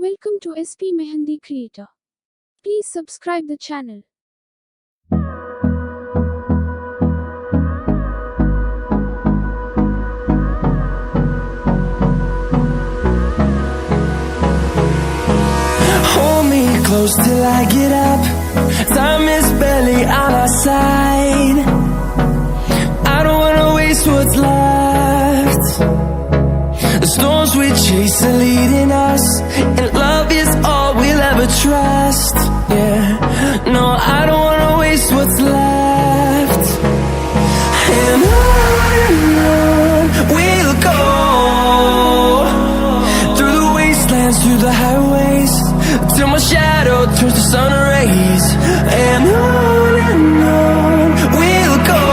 Welcome to SP Mehndi Creator. Please subscribe the channel. Hold me close till I get up. Time is barely on our side. I don't wanna waste what's left. The storms we chase are leading us, and love is all we'll ever trust. Yeah, no, I don't wanna waste what's left. And on we'll go, through the wastelands, through the highways, till my shadow turns to sun rays. And on we'll go,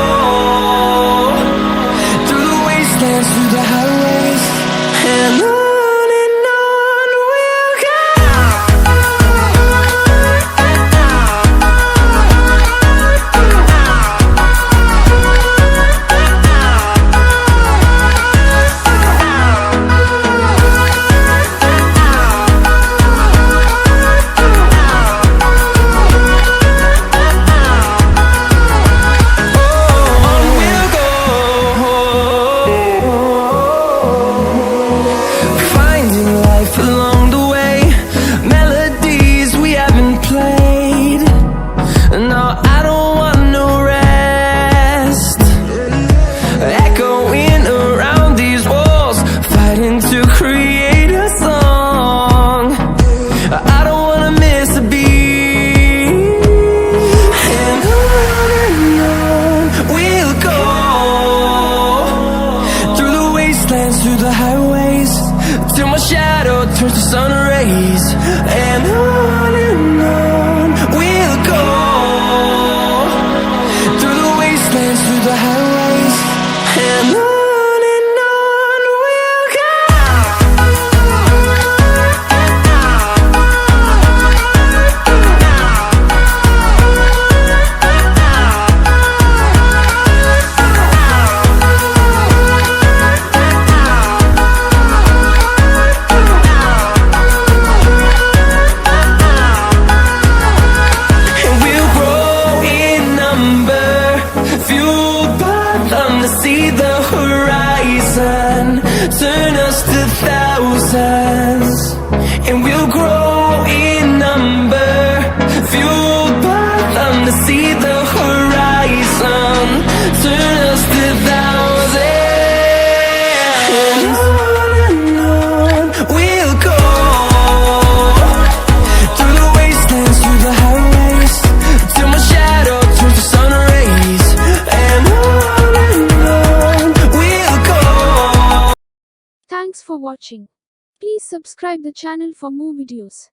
through the wastelands, through the highways, and on we'll go. Along the way, melodies we haven't played. No, I don't want no rest. Echoing around these walls, fighting to create a song. I don't wanna miss a beat. And on we'll go, through the wastelands, through the highways, till my shadow turns to sun rays. And on we'll go, through the wastelands, through the highways, and on we'll go. See the horizon, turn us to thousands, and we'll grow in number, fueled by them. To see the horizon, turn us to thousands, and on we'll go, through the wastelands, through the highways, till my shadow turns to sun rays. And Thanks for watching. Please subscribe the channel for more videos.